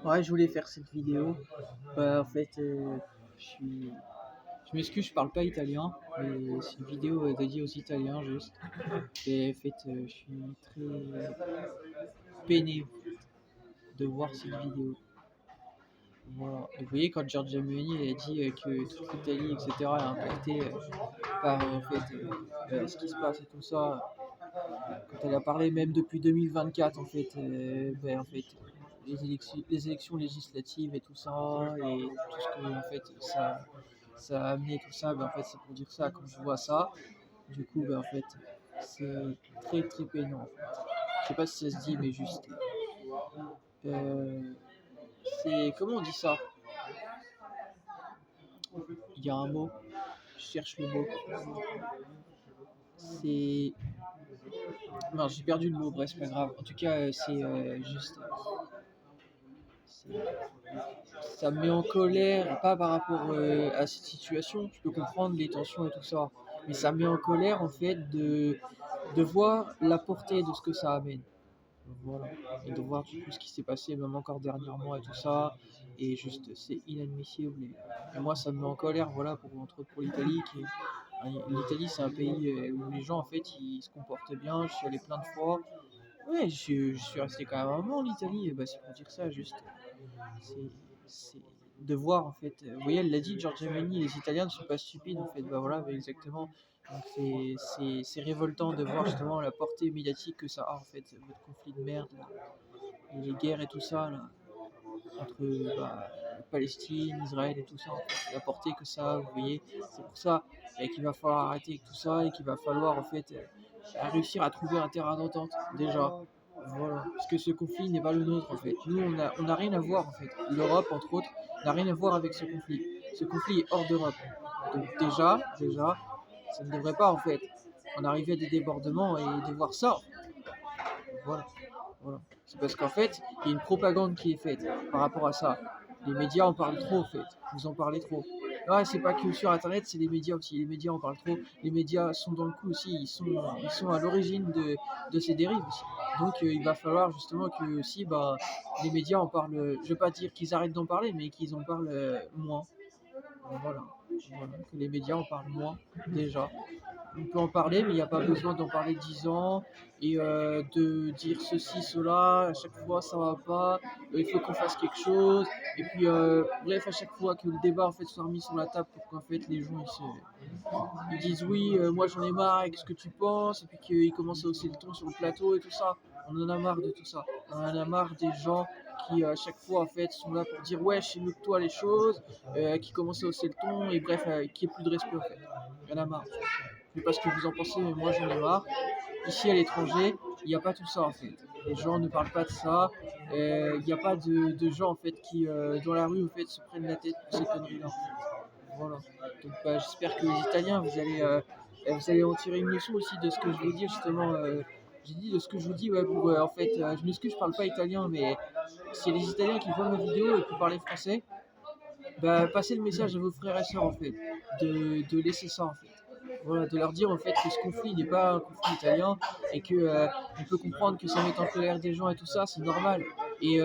Ouais, je voulais faire cette vidéo. En fait, je m'excuse, je parle pas italien, mais c'est une vidéo dédiée aux Italiens juste. Et en fait, je suis très peiné de voir cette vidéo. Voilà. Et vous voyez, quand Giorgia Meloni a dit que toute l'Italie, etc., est impactée par en fait, ce qui se passe et tout ça, quand elle a parlé même depuis 2024, en fait, en fait, les élections législatives et tout ça, et tout ce que en fait, ça a amené tout ça, en fait, c'est pour dire ça, quand je vois ça, du coup, en fait, c'est très très peinant. En fait. Je sais pas si ça se dit, mais juste. C'est. Comment on dit ça? Il y a un mot, je cherche le mot. C'est. Non, j'ai perdu le mot, bref, c'est pas grave. En tout cas, c'est juste. Ça me met en colère, pas par rapport à cette situation, je peux comprendre les tensions et tout ça, mais ça me met en colère en fait de voir la portée de ce que ça amène. Voilà. Et de voir tout ce qui s'est passé, même encore dernièrement et tout ça, et juste c'est inadmissible. Et moi ça me met en colère, voilà, entre autres pour l'Italie. L'Italie c'est un pays où les gens en fait ils se comportent bien, je suis allé plein de fois. Ouais, je suis resté quand même un moment en Italie, et c'est pour dire ça, juste. C'est de voir en fait. Vous voyez, elle l'a dit, Giorgia Meloni, les Italiens ne sont pas stupides en fait. Voilà, exactement. Donc c'est révoltant de voir justement la portée médiatique que ça a en fait, votre conflit de merde, là, et les guerres et tout ça là, entre Palestine, Israël et tout ça, en fait, la portée que ça a, vous voyez. C'est pour ça qu'il va falloir arrêter avec tout ça et qu'il va falloir en fait réussir à trouver un terrain d'entente déjà. Voilà, parce que ce conflit n'est pas le nôtre en fait. Nous, on a rien à voir en fait. L'Europe, entre autres, n'a rien à voir avec ce conflit. Ce conflit est hors d'Europe. Donc déjà, ça ne devrait pas en fait en arriver à des débordements et de voir ça. Voilà. Voilà. C'est parce qu'en fait, il y a une propagande qui est faite par rapport à ça. Les médias en parlent trop, en fait. Vous en parlez trop. Ouais, c'est pas que sur Internet, c'est les médias aussi. Les médias en parlent trop. Les médias sont dans le coup aussi. Ils sont à l'origine de ces dérives aussi. Donc, il va falloir justement que aussi, les médias en parlent. Je veux pas dire qu'ils arrêtent d'en parler, mais qu'ils en parlent moins. Voilà. Voilà. Que les médias en parlent moins, déjà. On peut en parler, mais il n'y a pas besoin d'en parler 10 ans et de dire ceci, cela, à chaque fois ça va pas, il faut qu'on fasse quelque chose. Et puis, bref, à chaque fois que le débat en fait soit remis sur la table pour qu'en fait les gens ils disent oui, moi j'en ai marre, qu'est-ce que tu penses, et puis qu'ils commencent à hausser le ton sur le plateau et tout ça. On en a marre de tout ça. On en a marre des gens qui à chaque fois en fait sont là pour dire ouais, je sais mieux que toi les choses, qui commencent à hausser le ton et bref, qui ait plus de respect en fait. Il y en a marre. Je sais pas ce que vous en pensez, mais moi j'en ai marre. Ici à l'étranger, il n'y a pas tout ça en fait. Les gens ne parlent pas de ça. Il n'y a pas de gens en fait qui dans la rue en fait se prennent la tête pour ces conneries-là. En fait. Voilà. Donc j'espère que les Italiens vous allez en tirer une leçon aussi de ce que je vous dis justement. J'ai dit de ce que je vous dis, ouais, pour, en fait, je m'excuse, je parle pas italien, mais si les Italiens qui voient ma vidéo et qui parlent français, passez le message à vos frères et sœurs en fait, de laisser ça en fait. Voilà, de leur dire en fait que ce conflit n'est pas un conflit italien et que on peut comprendre que ça met en colère des gens et tout ça, c'est normal. Et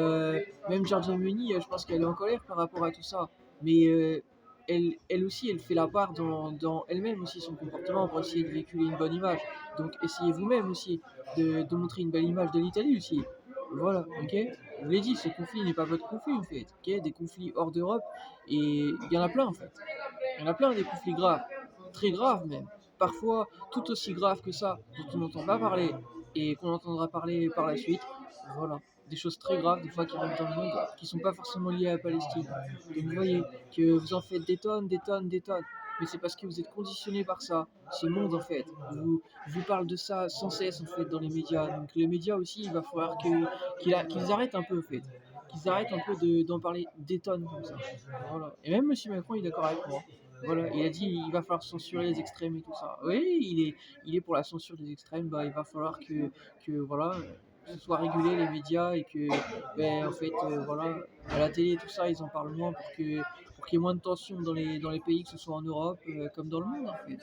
même Giorgia Meloni, je pense qu'elle est en colère par rapport à tout ça. Mais elle aussi, elle fait la part dans elle-même aussi son comportement pour essayer de véhiculer une bonne image. Donc essayez vous-même aussi de montrer une belle image de l'Italie aussi. Voilà, ok. Je vous l'ai dit, ce conflit n'est pas votre conflit en fait. Ok, des conflits hors d'Europe et il y en a plein en fait. Il y en a plein des conflits graves, très graves même. Parfois tout aussi graves que ça, dont on n'entend pas parler et qu'on entendra parler par la suite. Voilà, des choses très graves des fois qui arrivent dans le monde, qui sont pas forcément liées à la Palestine. Donc vous voyez que vous en faites des tonnes, des tonnes, des tonnes. Mais c'est parce que vous êtes conditionné par ça. Ce monde en fait vous parle de ça sans cesse en fait dans les médias. Donc les médias aussi, il va falloir qu'ils arrêtent un peu en fait. Qu'ils arrêtent un peu d'en parler des tonnes comme ça. Voilà. Et même M. Macron il est d'accord avec moi. Voilà, il a dit il va falloir censurer les extrêmes et tout ça. Oui, il est pour la censure des extrêmes. Il va falloir que voilà, ce soit régulé les médias et que, en fait, voilà, à la télé et tout ça, ils en parlent moins pour qu'il y ait moins de tensions dans les pays, que ce soit en Europe comme dans le monde en fait.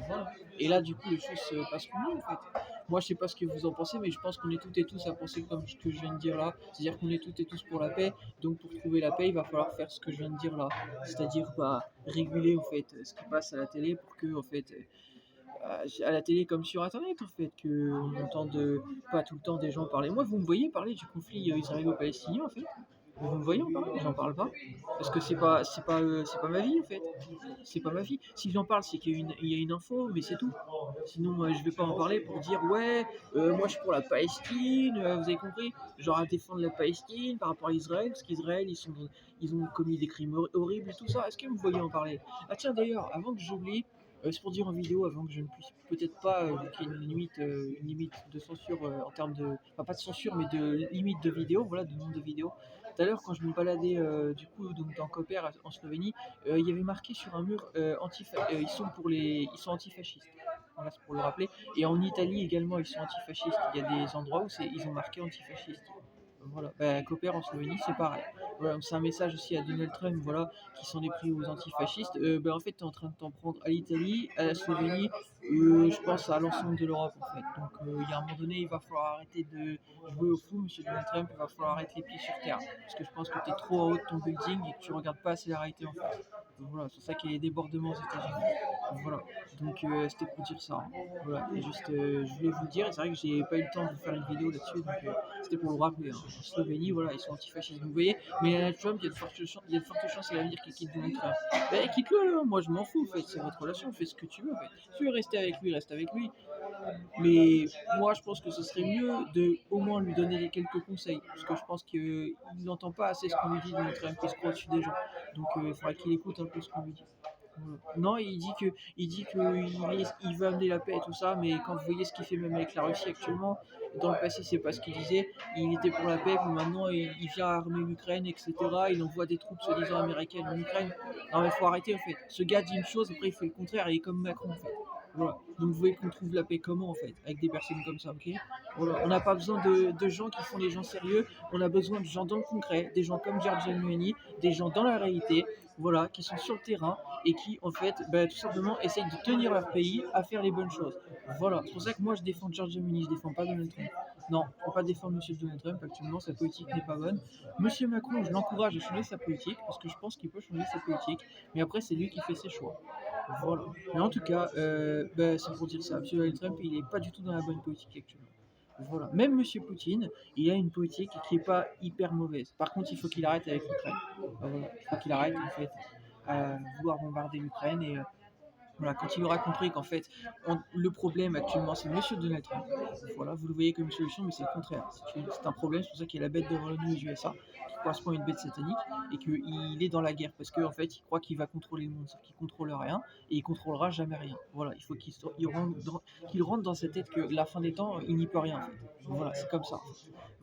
Voilà. Et là, du coup, les choses se passeront mieux, en fait. Moi, je sais pas ce que vous en pensez, mais je pense qu'on est toutes et tous à penser comme ce que je viens de dire là. C'est-à-dire qu'on est toutes et tous pour la paix. Donc, pour trouver la paix, il va falloir faire ce que je viens de dire là. C'est-à-dire, bah, réguler, en fait, ce qui passe à la télé pour que, en fait, à la télé comme sur Internet, en fait, qu'on entende pas tout le temps des gens parler. Moi, vous me voyez parler du conflit israélo-palestinien, en fait. Vous me voyez en parler, j'en parle pas. Parce que c'est pas ma vie, en fait. C'est pas ma vie. Si j'en parle, c'est qu'il y a une info, mais c'est tout. Sinon, je vais pas en parler pour dire ouais, moi je suis pour la Palestine, vous avez compris? Genre à défendre la Palestine par rapport à Israël, parce qu'Israël ils ont commis des crimes horribles et tout ça. Est-ce que vous voyez en parler? Ah tiens d'ailleurs, avant que j'oublie, c'est pour dire en vidéo, avant que je ne puisse peut-être pas, vu qu'il y a une limite de censure en termes de, enfin pas de censure, mais de limite de vidéo, voilà, de nombre de vidéos. Tout à l'heure, quand je me baladais du coup donc dans Koper en Slovénie, il y avait marqué sur un mur ils sont antifascistes. Voilà, c'est pour le rappeler. Et en Italie également, ils sont antifascistes. Il y a des endroits où ils ont marqué antifascistes. Voilà, bah, Koper en Slovénie, c'est pareil. Voilà, c'est un message aussi à Donald Trump, voilà, qui s'en est pris aux antifascistes. Bah, en fait, tu es en train de t'en prendre à l'Italie, à la Slovénie, je pense à l'ensemble de l'Europe en fait. Donc, il y a un moment donné, il va falloir arrêter de jouer au fou, monsieur Donald Trump. Il va falloir arrêter les pieds sur terre. Parce que je pense que tu es trop en haut de ton building et que tu regardes pas assez la réalité en fait. Donc, voilà, c'est pour ça qu'il y a des débordements aux États-Unis. Voilà, donc c'était pour dire ça, hein. Voilà, et juste je voulais vous le dire, et c'est vrai que j'ai pas eu le temps de faire une vidéo là-dessus, donc c'était pour le rappeler, hein. En Slovénie, voilà, ils sont antifascistes, vous voyez, mais Donald Trump, il y a de fortes chances à l'avenir qu'il quitte Donald Trump. Bah quitte-le, là, moi je m'en fous, en fait, c'est votre relation, fais ce que tu veux, en fait. Si tu veux rester avec lui, reste avec lui. Mais moi, je pense que ce serait mieux de au moins lui donner quelques conseils, parce que je pense qu'il n'entend pas assez ce qu'on lui dit, Donald Trump, il se croit au-dessus des gens. Donc il faudra qu'il écoute un peu ce qu'on lui dit. Voilà. Non, il dit il veut amener la paix et tout ça, mais quand vous voyez ce qu'il fait même avec la Russie actuellement, dans le passé c'est pas ce qu'il disait, il était pour la paix, puis maintenant il vient armer l'Ukraine, etc. Il envoie des troupes soi-disant américaines en Ukraine. Non mais faut arrêter en fait. Ce gars dit une chose, après il fait le contraire, il est comme Macron en fait. Voilà. Donc vous voyez qu'on trouve la paix comment en fait, avec des personnes comme ça, ok? Voilà. On n'a pas besoin de gens qui font les gens sérieux, on a besoin de gens dans le concret, des gens comme Giorgia Meloni, des gens dans la réalité, voilà, qui sont sur le terrain et qui en fait bah, tout simplement essayent de tenir leur pays à faire les bonnes choses. Voilà, c'est pour ça que moi je défends Giorgia Meloni, je défends pas Donald Trump. Non, je ne peux pas défendre Monsieur Donald Trump, actuellement sa politique n'est pas bonne. Monsieur Macron, je l'encourage à changer sa politique, parce que je pense qu'il peut changer sa politique, mais après c'est lui qui fait ses choix. Voilà. Mais en tout cas, bah, c'est pour dire ça, Monsieur Donald Trump, il n'est pas du tout dans la bonne politique actuellement. Voilà. Même Monsieur Poutine, il a une politique qui n'est pas hyper mauvaise. Par contre, il faut qu'il arrête avec l'Ukraine. Voilà. Il faut qu'il arrête en fait à vouloir bombarder l'Ukraine et voilà, quand il aura compris qu'en fait, le problème actuellement, c'est Monsieur Donald Trump. Voilà, vous le voyez comme une solution, mais c'est le contraire. C'est un problème, c'est pour ça qu'il y a la bête devant l'ONU aux USA, qui correspond à une bête satanique, et qu'il est dans la guerre, parce qu'en fait, il croit qu'il va contrôler le monde, sauf qu'il contrôle rien, et il contrôlera jamais rien. Voilà, il faut qu'il rentre dans cette tête que la fin des temps, il n'y peut rien, en fait. Voilà, c'est comme ça.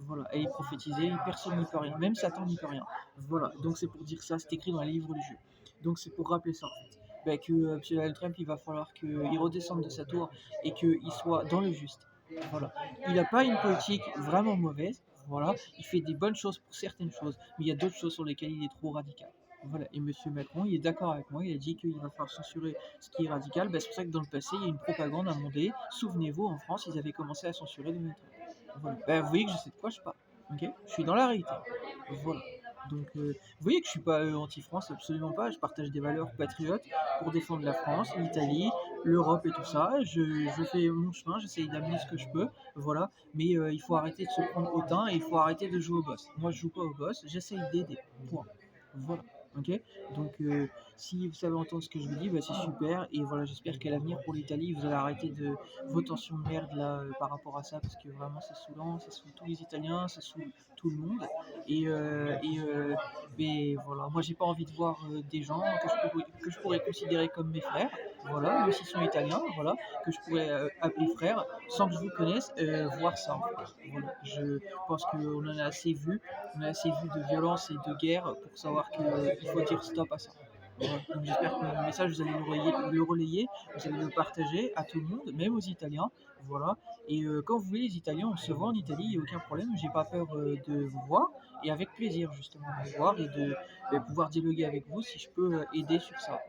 Voilà, et il prophétisait, personne n'y peut rien, même Satan n'y peut rien. Voilà, donc c'est pour dire ça, c'est écrit dans les livres religieux. Donc c'est pour rappeler ça, en fait. Bah, que M. Donald Trump, il va falloir qu'il redescende de sa tour et qu'il soit dans le juste. Voilà. Il n'a pas une politique vraiment mauvaise. Voilà. Il fait des bonnes choses pour certaines choses, mais il y a d'autres choses sur lesquelles il est trop radical. Voilà. Et M. Macron, il est d'accord avec moi. Il a dit qu'il va falloir censurer ce qui est radical. Bah, c'est pour ça que dans le passé, il y a une propagande inondée. Souvenez-vous, en France, ils avaient commencé à censurer Donald Trump. Voilà. Bah, vous voyez que je sais de quoi je parle. Okay, je suis dans la réalité. Voilà. Donc, vous voyez que je suis pas anti-France, absolument pas. Je partage des valeurs patriotes pour défendre la France, l'Italie, l'Europe et tout ça. Je fais mon chemin, j'essaye d'amener ce que je peux, voilà. Mais il faut arrêter de se prendre hautain et il faut arrêter de jouer au boss. Moi, je joue pas au boss, j'essaye d'aider. Point. Voilà. Ok. Donc, si vous savez entendre ce que je vous dis, bah, c'est super. Et voilà, j'espère qu'à l'avenir pour l'Italie, vous allez arrêter de vos tensions de merde là par rapport à ça, parce que vraiment c'est saoulant, ça saoule tous les Italiens, ça saoule tout le monde. Mais voilà, moi j'ai pas envie de voir des gens que je pourrais considérer comme mes frères, voilà, même s'ils sont italiens, voilà, que je pourrais appeler frères, sans que je vous connaisse, voir ça. Voilà. Je pense qu'on en a assez vu, on a assez vu de violence et de guerre pour savoir qu'il faut dire stop à ça. Voilà. Donc j'espère que mon message vous allez le relayer, vous allez le partager à tout le monde, même aux Italiens. Voilà. Et quand vous voulez les Italiens, on se voit en Italie, il n'y a aucun problème, j'ai pas peur de vous voir. et avec plaisir justement de vous voir et de pouvoir dialoguer avec vous si je peux aider sur ça.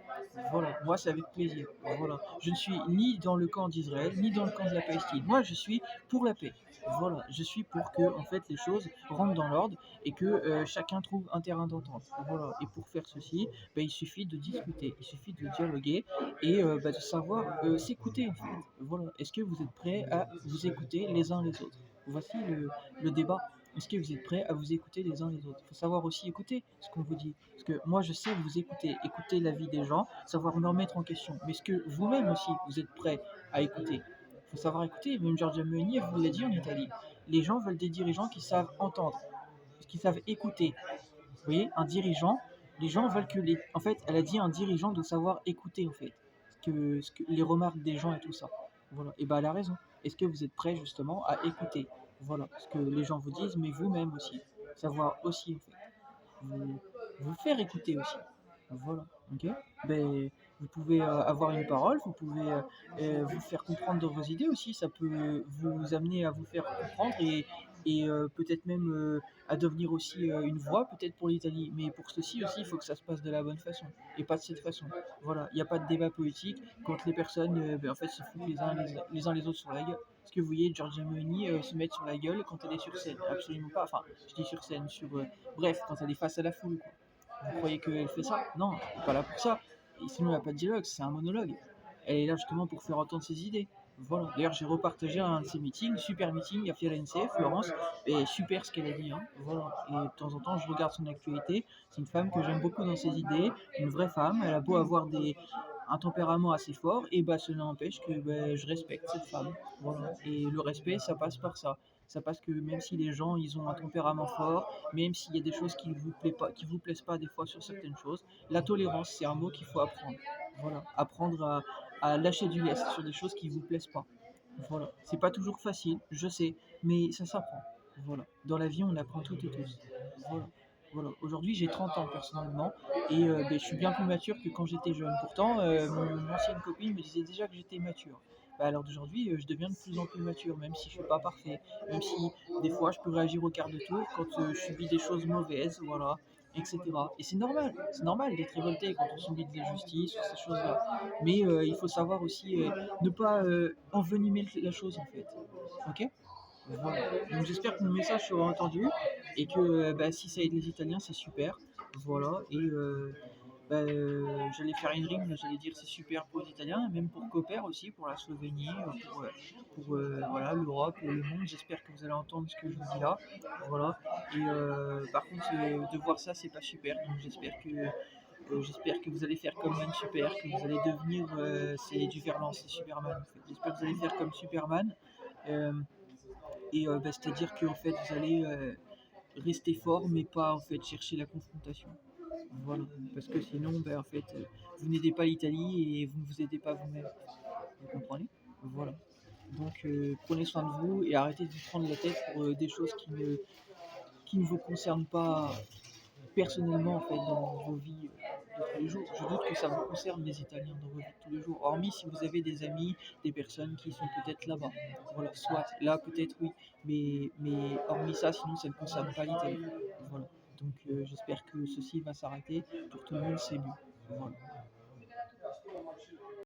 Voilà, moi c'est avec plaisir. Voilà, je ne suis ni dans le camp d'Israël ni dans le camp de la Palestine. Moi je suis pour la paix. Voilà, je suis pour que en fait les choses rentrent dans l'ordre et que chacun trouve un terrain d'entente. Voilà, et pour faire ceci, il suffit de discuter, il suffit de dialoguer et de savoir s'écouter en fait. Voilà, est-ce que vous êtes prêts à vous écouter les uns les autres? Voici le débat. Est-ce que vous êtes prêts à vous écouter les uns les autres? Il faut savoir aussi écouter ce qu'on vous dit. Parce que moi, je sais vous écouter, écouter l'avis des gens, savoir me remettre en question. Mais est-ce que vous-même aussi, vous êtes prêts à écouter? Il faut savoir écouter. Même Giorgia Meloni vous l'a dit en Italie. Les gens veulent des dirigeants qui savent entendre, qui savent écouter. Vous voyez, un dirigeant, les gens veulent que les. En fait, elle a dit un dirigeant doit savoir écouter en fait, les remarques des gens et tout ça. Voilà. Et elle a raison. Est-ce que vous êtes prêts justement à écouter? Voilà, ce que les gens vous disent, mais vous-même aussi, savoir aussi en fait, vous, vous faire écouter aussi. Voilà, ok. Vous pouvez avoir une parole, vous pouvez vous faire comprendre de vos idées aussi. Ça peut vous amener à vous faire comprendre et peut-être même à devenir aussi une voix peut-être pour l'Italie. Mais pour ceci aussi, il faut que ça se passe de la bonne façon et pas de cette façon. Voilà, il n'y a pas de débat politique quand les personnes en fait se foutent les uns les autres sur la gueule. Est-ce que vous voyez Giorgia Meloni se mettre sur la gueule quand elle est sur scène? Absolument pas. Enfin, je dis sur scène, bref, quand elle est face à la foule, quoi. Vous croyez qu'elle fait ça? Non, elle n'est pas là pour ça. Et sinon, il n'y a pas de dialogue, c'est un monologue. Elle est là justement pour faire entendre ses idées. Voilà. D'ailleurs, j'ai repartagé un de ses meetings, super meeting à Firenze, Florence, et super ce qu'elle a dit. Hein. Voilà. Et de temps en temps, je regarde son actualité. C'est une femme que j'aime beaucoup dans ses idées, une vraie femme. Elle a beau avoir un tempérament assez fort, et cela n'empêche que je respecte cette femme. Voilà. Et le respect, ça passe par ça. Ça passe que même si les gens ils ont un tempérament fort, même s'il y a des choses qui vous plaisent pas des fois sur certaines choses, la tolérance c'est un mot qu'il faut apprendre. Voilà, apprendre à lâcher du lest sur des choses qui vous plaisent pas. Voilà, c'est pas toujours facile, je sais, mais ça s'apprend. Voilà, dans la vie on apprend toutes et tous. Voilà. Voilà. Aujourd'hui j'ai 30 ans personnellement et je suis bien plus mature que quand j'étais jeune. Pourtant, mon ancienne copine me disait déjà que j'étais mature. À l'heure d'aujourd'hui, je deviens de plus en plus mature, même si je suis pas parfait, même si des fois je peux réagir au quart de tour quand je subis des choses mauvaises, voilà, etc. Et c'est normal d'être révolté quand on subit de l'injustice ou ces choses-là. Mais il faut savoir aussi ne pas envenimer la chose en fait. Ok? Voilà. Donc j'espère que mon message sera entendu et que si ça aide les Italiens, c'est super. Voilà. Et j'allais faire une rime, j'allais dire c'est super pour les Italiens, même pour Coopère aussi, pour la Slovénie, voilà, l'Europe, le monde. J'espère que vous allez entendre ce que je vous dis là. Voilà. Et par contre, de voir ça, c'est pas super. Donc j'espère que vous allez faire comme Man Super, que vous allez devenir, c'est du Verlan, c'est Superman. En fait. J'espère que vous allez faire comme Superman. Euh, C'est-à-dire que en fait, vous allez rester fort, mais pas en fait chercher la confrontation. Voilà, parce que sinon, en fait, vous n'aidez pas l'Italie et vous ne vous aidez pas vous-même. Vous comprenez? Voilà. Donc, prenez soin de vous et arrêtez de vous prendre la tête pour des choses qui ne vous concernent pas personnellement en fait dans vos vies de tous les jours. Je doute que ça vous concerne les Italiens dans vos vies de tous les jours, hormis si vous avez des amis, des personnes qui sont peut-être là-bas. Voilà, soit là peut-être oui, mais hormis ça, sinon ça ne concerne pas l'Italie. Voilà. Donc j'espère que ceci va s'arrêter. Pour tout le monde, c'est mieux. Voilà.